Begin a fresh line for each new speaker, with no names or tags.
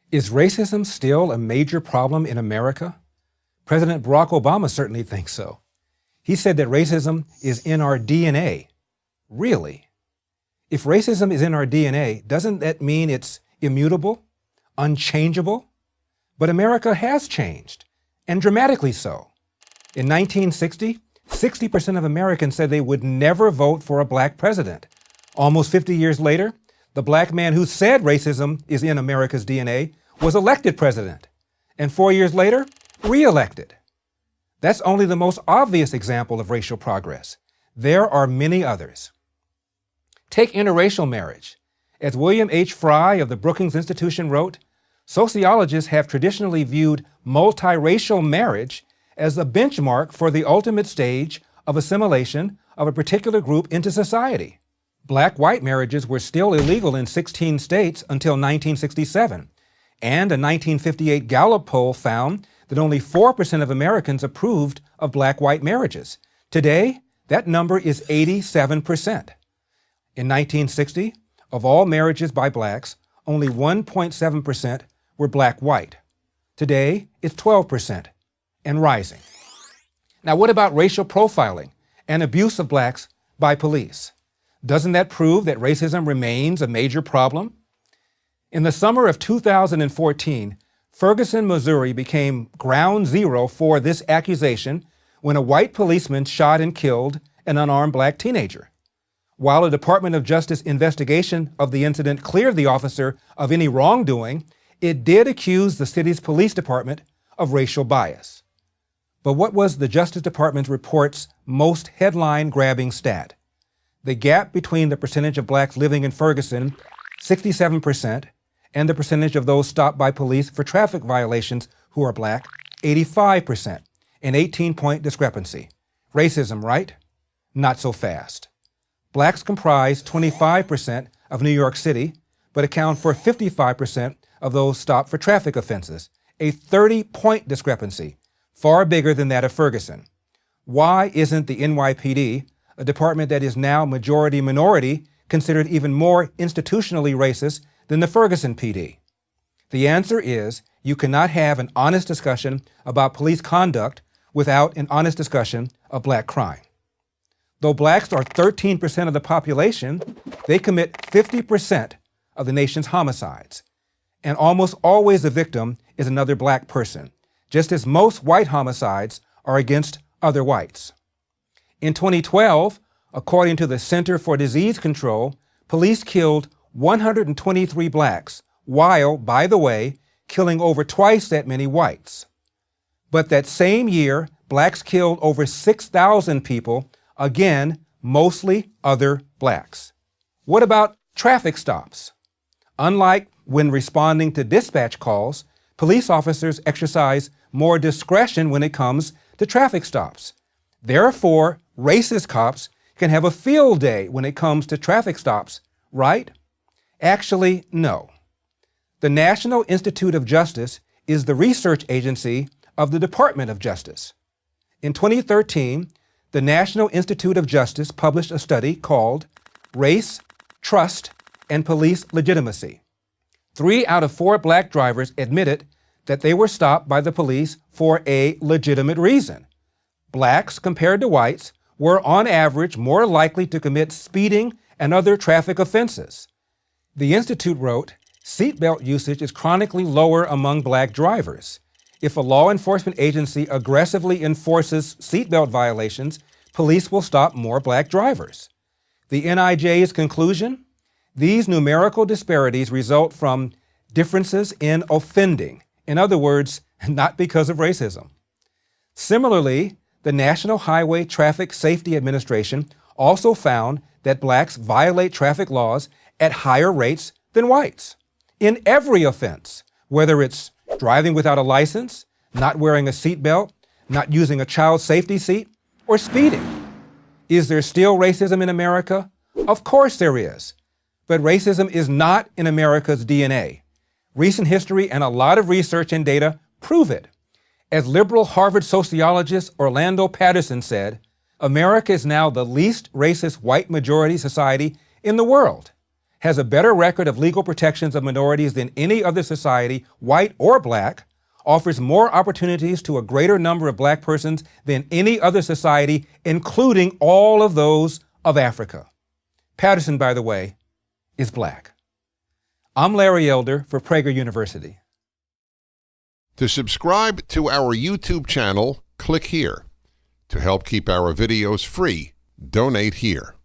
Is racism still a major problem in America? President Barack Obama certainly thinks so. He said that racism is in our DNA. Really? If racism is in our DNA, doesn't that mean it's immutable, unchangeable? But America has changed, and dramatically so. In 1960, 60% of Americans said they would never vote for a black president. Almost 50 years later, the black man who said racism is in America's DNA was elected president, and 4 years later, re-elected. That's only the most obvious example of racial progress. There are many others. Take interracial marriage. As William H. Fry of the Brookings Institution wrote, sociologists have traditionally viewed multiracial marriage as a benchmark for the ultimate stage of assimilation of a particular group into society. Black-white marriages were still illegal in 16 states until 1967, and a 1958 Gallup poll found that only 4% of Americans approved of black-white marriages. Today, that number is 87%. In 1960, of all marriages by blacks, only 1.7% were black-white. Today, it's 12% and rising. Now, what about racial profiling and abuse of blacks by police? Doesn't that prove that racism remains a major problem? In the summer of 2014, Ferguson, Missouri became ground zero for this accusation when a white policeman shot and killed an unarmed black teenager. While a Department of Justice investigation of the incident cleared the officer of any wrongdoing, it did accuse the city's police department of racial bias. But what was the Justice Department's report's most headline-grabbing stat? The gap between the percentage of blacks living in Ferguson, 67%, and the percentage of those stopped by police for traffic violations who are black, 85%, an 18-point discrepancy. Racism, right? Not so fast. Blacks comprise 25% of New York City, but account for 55% of those stopped for traffic offenses, a 30-point discrepancy, far bigger than that of Ferguson. Why isn't the NYPD, a department that is now majority-minority, considered even more institutionally racist than the Ferguson PD? The answer is you cannot have an honest discussion about police conduct without an honest discussion of black crime. Though blacks are 13% of the population, they commit 50% of the nation's homicides. And almost always the victim is another black person, just as most white homicides are against other whites. In 2012, according to the Center for Disease Control, police killed 123 blacks, while, by the way, killing over twice that many whites. But that same year, blacks killed over 6,000 people, again, mostly other blacks. What about traffic stops? Unlike when responding to dispatch calls, police officers exercise more discretion when it comes to traffic stops. Therefore, racist cops can have a field day when it comes to traffic stops, right? Actually, no. The National Institute of Justice is the research agency of the Department of Justice. In 2013, the National Institute of Justice published a study called Race, Trust, and Police Legitimacy. 3 out of 4 black drivers admitted that they were stopped by the police for a legitimate reason. Blacks, compared to whites, were on average more likely to commit speeding and other traffic offenses. The Institute wrote, seatbelt usage is chronically lower among black drivers. If a law enforcement agency aggressively enforces seatbelt violations, police will stop more black drivers. The NIJ's conclusion? These numerical disparities result from differences in offending. In other words, not because of racism. Similarly, the National Highway Traffic Safety Administration also found that blacks violate traffic laws at higher rates than whites in every offense, whether it's driving without a license, not wearing a seatbelt, not using a child safety seat, or speeding. Is there still racism in America? Of course there is. But racism is not in America's DNA. Recent history and a lot of research and data prove it. As liberal Harvard sociologist Orlando Patterson said, America is now the least racist white majority society in the world. has a better record of legal protections of minorities than any other society, white or black, offers more opportunities to a greater number of black persons than any other society, including all of those of Africa. Patterson, by the way, is black. I'm Larry Elder for Prager University.
To subscribe to our YouTube channel, click here. To help keep our videos free, donate here.